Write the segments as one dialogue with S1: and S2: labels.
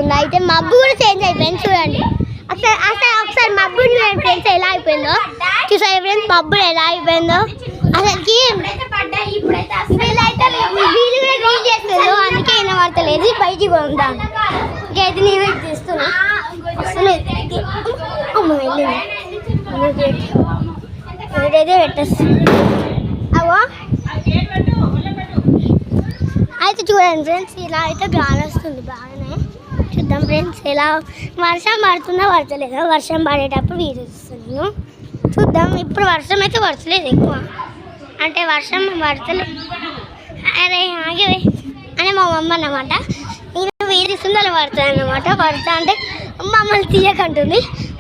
S1: అవుతుంది. అయితే మబ్బు కూడా చేంజ్ అయిపోయింది చూడండి. ఒకసారి మబ్బు చూడండి ఫ్రెండ్స్ ఎలా అయిపోయిందో. చూసారు ఫ్రెండ్స్ మబ్బు ఎలా అయిపోయిందో అసలుకి. వీళ్ళు కూడా రీల్ చేస్తారు అందుకే అయినా వాడతలేదు. బయటికి పోదాం ఇంకైతే నేను వెయిట్ చేస్తున్నా. వెళ్ళింది పెట్టేస్తా. అవో అయితే చూడండి ఫ్రెండ్స్ ఇలా అయితే గాలి వస్తుంది బాగానే. చూద్దాం ఫ్రెండ్స్ ఎలా వర్షం పడుతుందా పడతలేదా. వర్షం పడేటప్పుడు వీడియో ఇస్తున్నాను చూద్దాం. ఇప్పుడు వర్షం అయితే పడతలేదు ఎక్కువ, అంటే వర్షం పడతలేదు. అరే ఆగే అని మా మమ్మ అన్నమాట. నేను వీడియో ఇస్తుంది అలా పడుతుంది అన్నమాట. పడతా అంటే మమ్మల్ని తీయకంటుంది.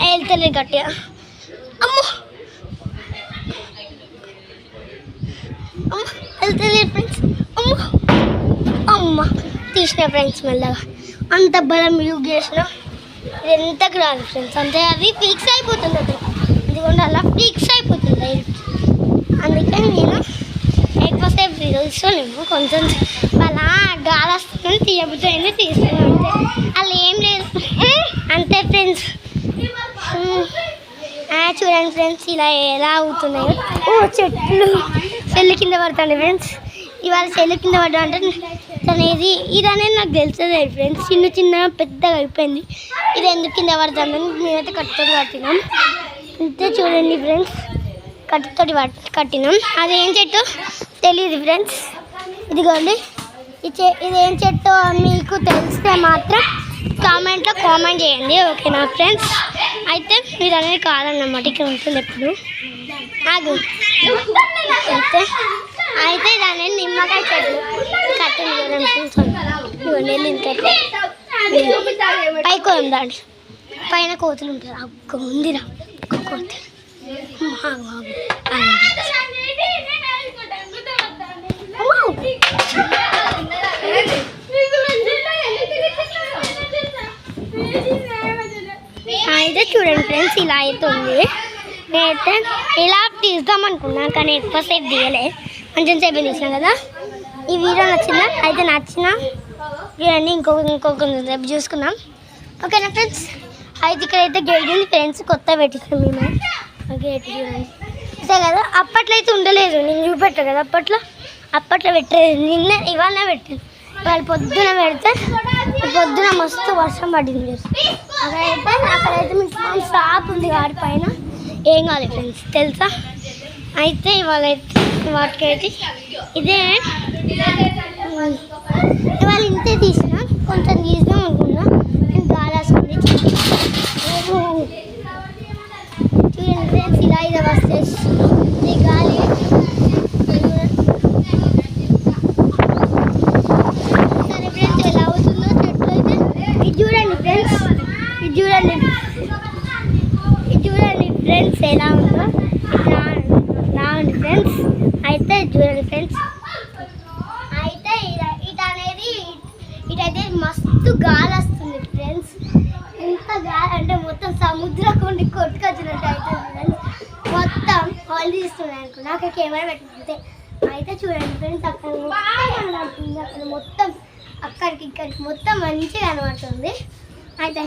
S1: వెళ్తలేదు గట్టిగా. అమ్మో వెళ్తలేదు ఫ్రెండ్స్. అమ్మో అమ్మ తీసిన ఫ్రెండ్స్ మెల్లగా. అంత బలం యూజ్ చేసిన ఎంతకు రాదు ఫ్రెండ్స్. అంతే అది ఫిక్స్ అయిపోతుంది. అది ఇదిగోండి అలా ఫిక్స్ అయిపోతుంది. అందుకని నేను ఎక్కువసేపు తీసుకోలేము. కొంచెం అలా గాలి వస్తుందని తీయబుద్ది తీస్తున్నాను అంతే. అలా ఏం లేదు అంతే ఫ్రెండ్స్. చూడండి ఫ్రెండ్స్ ఇలా ఎలా అవుతున్నాయో. చెట్లు చెల్లి కింద పడుతుంది ఫ్రెండ్స్. ఇవాళ చెల్లి కింద పడ్డా అంటే ఇదనేది నాకు తెలుస్తుంది ఫ్రెండ్స్. చిన్న పెద్దగా అయిపోయింది. ఇది ఎందుకు కింద పడుతుందని మేమైతే కట్టుతోటి కట్టినాం అంతే. చూడండి ఫ్రెండ్స్ కట్టుతోటి కట్టినాం. అదేం చెట్టు తెలియదు ఫ్రెండ్స్. ఇదిగోండి ఇదేం చెట్టు మీకు తెలిస్తే మాత్రం కామెంట్లో కామెంట్ చేయండి ఓకేనా ఫ్రెండ్స్. అయితే మీరు అనేది కాదన్నమాట ఇక్కడ ఉంటుంది ఎప్పుడు ఆగు. అయితే దాని నిమ్మకాయ చెట్లు కట్టింది పైకి దాంట్లో పైన కోతులు ఉంటారు. అక్క ఉందిరా కోతులు. అయితే చూడండి ఫ్రెండ్స్ ఇలా అవుతుంది. నేనైతే ఇలా తీద్దాం అనుకున్నా కానీ ఎక్కువసేపు తీయలే. కొంచెం సేపు తీసినాం కదా. ఈ వీడియో నచ్చిందా? అయితే నచ్చిన చూడండి. ఇంకొక సేపు చూసుకున్నాం ఓకేనా ఫ్రెండ్స్. అయితే ఇక్కడైతే గేట్ ఉంది ఫ్రెండ్స్. కొత్త పెట్టినాం మేము గేట్ చూడండి. అంతే కదా. అప్పట్లో అయితే ఉండలేదు. నేను చూపెట్టా కదా అప్పట్లో పెట్టలేదు. ఇవాళ పెట్టాను. వాళ్ళు పొద్దున పెడితే పొద్దున మస్తు వర్షం పడింది. అక్కడైతే మీకు షాప్ ఉంది వాటి పైన ఏం కాదు ఫ్రెండ్స్ తెలుసా. అయితే ఇవాళ వాటికైతే ఇదే ఇవాళ ఇంతే తీసిన. కొంచెం తీసినాం అనుకున్నా. నేను గాలి వస్తుంది చూడండి ఫ్రెండ్స్. ఇలా ఇది వస్తే గాలి ఫ్రెండ్స్ ఎలా ఉందో రావండి ఫ్రెండ్స్. అయితే చూడండి ఫ్రెండ్స్. అయితే ఇటైతే మస్తు గాలి వస్తుంది ఫ్రెండ్స్. ఎంత గాలి అంటే మొత్తం సముద్రం కొండి కొట్టుకొచ్చినట్టు అవుతుంది ఫ్రెండ్స్. మొత్తం హాల్ తీస్తున్నాయి అనుకో. నాకు కెమెరా పెట్టింది. అయితే చూడండి ఫ్రెండ్స్ అక్కడ కనబడుతుంది. అక్కడ మొత్తం అక్కడికి ఇక్కడికి మొత్తం మంచిగా కనబడుతుంది. అయితే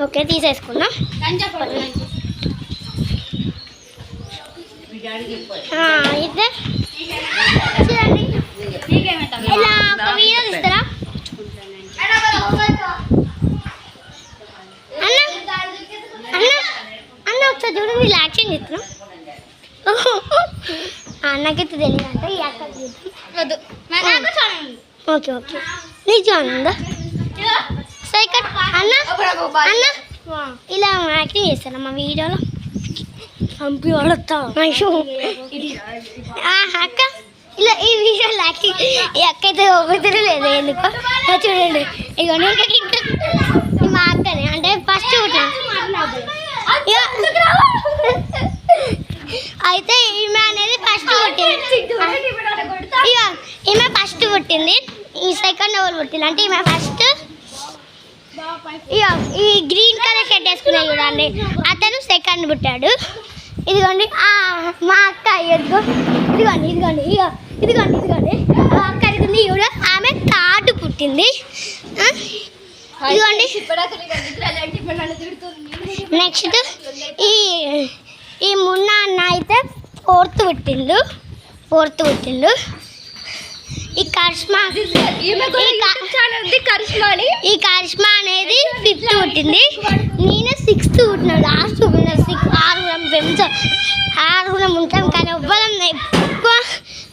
S1: ఓకే తీసేసుకున్నా. అయితే చూడండి ఇలా ఒక వీడియో తీస్తారా అన్న ఒకసారి చూడండి. వీళ్ళు యాక్షన్ చేస్తున్నాం. నాకైతే తెలియదు అంటే ఈ యాక్షన్ ఓకే ఓకే నీకు ఆనందా సైకట్ అన్న అన్న ఇలా యాక్టింగ్ చేస్తాను మా వీడియోలో. చంపి వాడతా అక్క ఇలా ఈ వీడియోలో యాక్టింగ్. ఈ అక్క అయితే ఒకటి లేదు ఎందుకో చూడండి. ఇక మా అక్కనే అంటే ఫస్ట్ అయితే ఈమె అనేది ఫస్ట్ పుట్టింది. ఇక ఈమె ఫస్ట్ పుట్టింది. ఈ సెకండ్ ఎవరు పుట్టింది అంటే ఈమె ఫస్ట్. ఇక ఈ గ్రీన్ కలర్ షర్ట్ వేసుకున్నాయి చూడండి అతను సెకండ్ పుట్టాడు. ఇదిగోండి మా అక్క ఇదిగోండి మా అక్క అడిగింది కూడా ఆమె థర్డ్ పుట్టింది. ఇదిగోండి నెక్స్ట్ ఈ మున్న అన్న అయితే ఫోర్త్ పుట్టిండు ఈ కరిష్మా ఈ కరిష్మా అనేది 5th పుట్టింది. నేను 6th పుట్టినాడు. లాస్ట్ 6 ఉంటాం కానీ ఎవ్వరం ఎక్కువ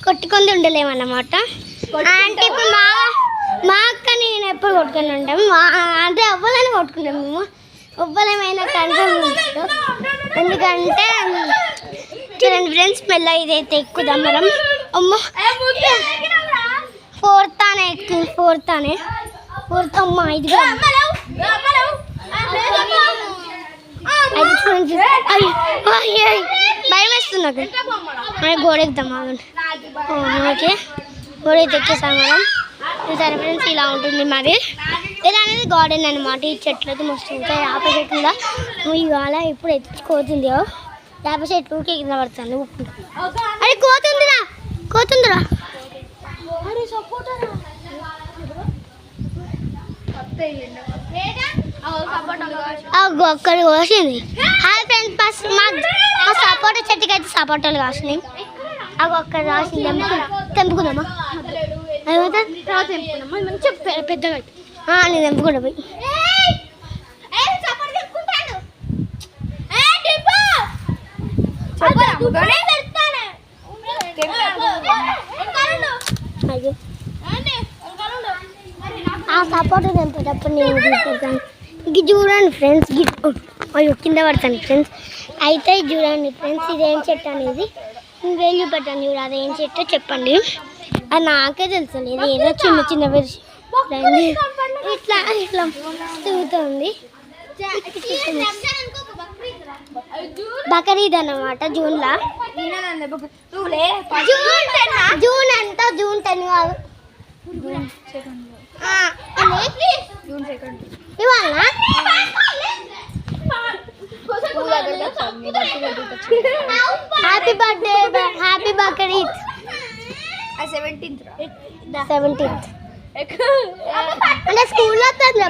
S1: కొట్టుకొని ఉండలేమన్నమాట. అంటే ఇప్పుడు మా అక్క నేను ఎప్పుడు కొట్టుకొని ఉంటాము అంటే ఎవ్వరైనా కొట్టుకుంటాం. మేము ఎవ్వరేమైనా కన్ఫర్మ్ ఉంటాం. ఎందుకంటే చూడండి ఫ్రెండ్స్, మెల్ల ఇదైతే ఎక్కుదాం మనం. అమ్మ 4th అనే ఎక్కువ 4th అమ్మ ఇది భయం వేస్తుంది నాకు. గోడ ఎక్కుదాం ఓకే, గోడ ఎక్కేసాం మనం. సరే ఫ్రెండ్స్, ఇలా ఉంటుంది మరి. ఇది అనేది గార్డెన్ అనమాట. ఈ చెట్లు అయితే మస్తు ఉంటాయి. యాప చెట్టు ఉందా ఇవాళ ఇప్పుడు ఎత్తుకోతుంది. యాప చెట్లు కింద పడుతుంది. అరే కోతుందిరా ఒక్కడి కోసింది. హాయ్ ఫ్రెండ్స్, ఫస్ట్ మా సపోటా చెట్టుకి అయితే సపోటాలు కాసినాయి. అవి ఒక్కడి కాసింది. తెంపుకుందామా? మంచిగా పెద్దగా నేను తెంపుకుంటా పోయి. అయ్యో, ఆ సపోటా తెంపేటప్పుడు నేను తీసుకెళ్తాను. ఇది చూడండి ఫ్రెండ్స్, అయ్యో కింద పడతాను ఫ్రెండ్స్. అయితే చూడండి ఫ్రెండ్స్, ఇదేం చెట్టు అనేది వెళ్ళి పెట్టండి. చూడు అదేం చెట్టు చెప్పండి. అది నాకే తెలుసు. ఇది ఏదో చిన్న వెర్షన్ ఇట్లా తిరుగుతుంది. బక్రీద్ అన్నమాట. జూన్ ఎంత జూన్ 10 కాదు, ఇవాళ హ్యాపీ బక్రీద్ 17th అంటే స్కూల్లో వస్తుంది.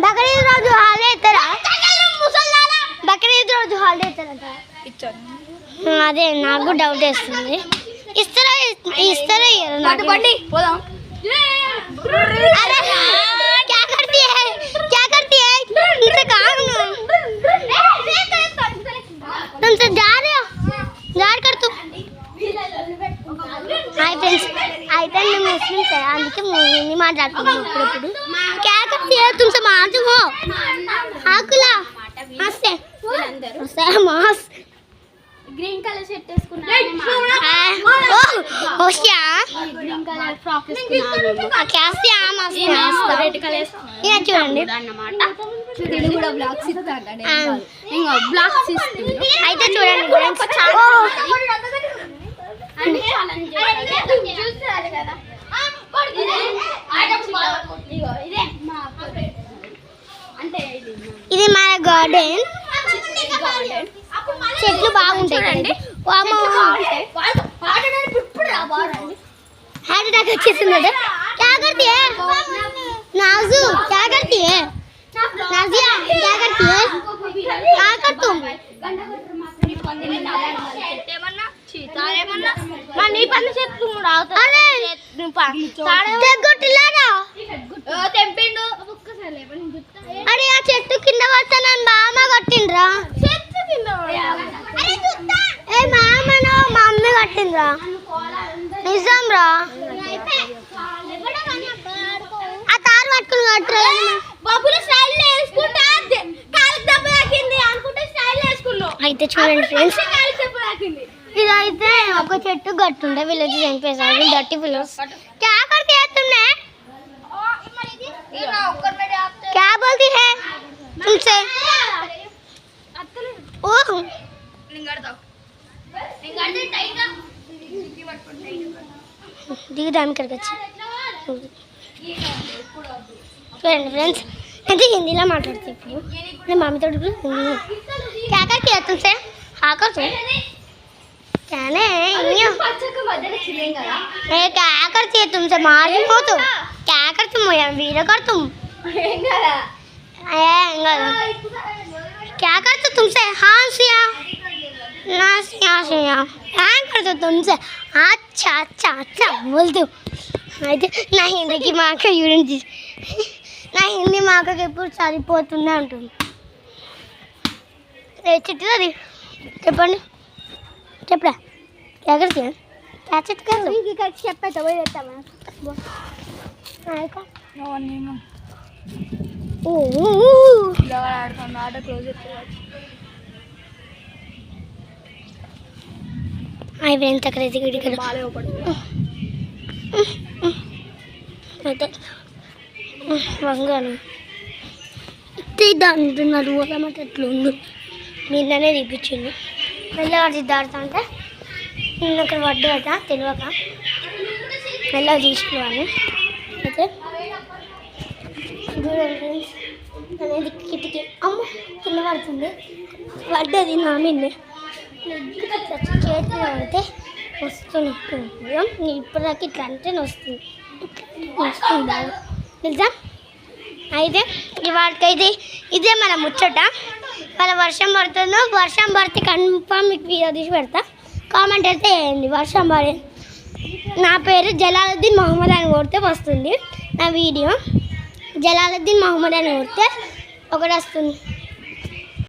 S1: బక్రీద్ రోజు హాలిడే ఇస్తారా? బక్రీద్ రోజు హాలిడే ఇస్తారంట. అదే నాకు డౌట్ వేస్తుంది. ఇస్తారా హాయ్ ఫ్రెండ్స్, అయితే మేము ముస్లిమ్స్ అందుకే హిందీ మాట్లాడుతున్నాం అప్పుడప్పుడు. तुमसे मानती हो आकुला हंसते हंसते मास
S2: ग्रीन कलर सेट చేసుకున్నా
S1: ఓషియా
S2: గ్రీన్ కలర్ ఫ్రాక్ వేసుకున్నా
S1: క్యాసి ఆమస్
S2: రెడ్ కలర్
S1: ఇది చూడండి
S2: అన్నమాట. ఇది కూడా బ్లాక్స్ ఇస్తాడు నేను బ్లాక్స్ ఇస్తాను.
S1: అయితే చూడండి ఫ్రెండ్స్,
S2: అంటే ఛాలెంజ్ చూస్తారు కదా.
S1: ఇది మన గార్డెన్. చెట్లు బాగుంటాయి. హార్ట్ అటాక్ వచ్చేసింది. क्या करती है नाजू? क्या करती है नाजिया? क्या करती है? क्या कर तुम?
S2: నీ పని చెట్లు తెంపిండు.
S1: అరే ఆ చెట్టు కింద పడతా నన్ను బామ్మ కట్టిండ్రా.
S2: చెట్టు కింద
S1: ఏ మామను మా అమ్మ కట్టిండ్రా. నిజం రా. ఆ తారు పట్టుకుని కట్టరా.
S2: బాబులు స్టైల్ వేసుకుంటా కాలికి దెబ్బ తాకింది అనుకుంటే స్టైల్ వేసుకున్నావు.
S1: అయితే చూడండి ఫ్రెండ్స్,
S2: కాలికి దెబ్బ తాకింది.
S1: ఇదైతే ఒక చెట్టు గట్టుండే విలేజ్ చంపేశారు. డర్టీ ఫిలోస్ क्या करती है तुमने? क्या बोलती है तुमसे? ओह దిగుదాం ఇక్కడికి వచ్చి. చూడండి ఫ్రెండ్స్, అయితే హిందీలో మాట్లాడుతాయి. ఇప్పుడు నేను మమ్మీతో क्या करती है तुमसे? हाँ करते क्या नहीं क्या करती है तुमसे? मालूम हो तो क्या कर तुम यार वीडियो कर तुम क्या करते तुमसे हाँ सिया ना सिया सिया क्या करते तुमसे अच्छा अच्छा अच्छा बोलते हो అయితే నా హిందీకి మా అక్క గురించి నా హిందీ మా అక్కకి ఎప్పుడు చదివిపోతుందే ఉంటుంది చెట్టు అది చెప్పండి చెప్పరా ఎక్కడికి క్యా చెట్టు కాదు చెప్పేస్తా పోయి చెప్తామా
S2: ఆట క్లోజ్
S1: హాయ్ ఫ్రెండ్స్ అక్కడ ఇక్కడ అయితే వంగాను అంటున్నారు పోదామంటే ఎట్లా ఉంది నిన్ననే తీపిచ్చింది మెల్లగా తీద్దాడుతా అంటే నిన్న అక్కడ పడ్డాట తెలియక మెల్లగా తీసుకోవాలి అయితే చూడండి అనేది కిటికీ అమ్మ కింద పడుతుంది పడ్డది నా నిన్నే చేతిలో పడితే వస్తుంది ఇప్పటిదాకా ఇట్లా అంటే వస్తుంది బాగా తెలుసా అయితే ఇవాళకైతే ఇదే మన ముచ్చట వాళ్ళ వర్షం పడుతుందో వర్షం పడితే కన్ఫామ్ మీకు వీడియో తీసి పెడతా కామెంట్ అయితే వేయండి వర్షం పడే నా పేరు జలాలుద్దీన్ మొహమ్మద్ అని కొడితే వస్తుంది నా వీడియో జలాలుద్దీన్ మొహమ్మద్ అని కొడితే ఒకటి వస్తుంది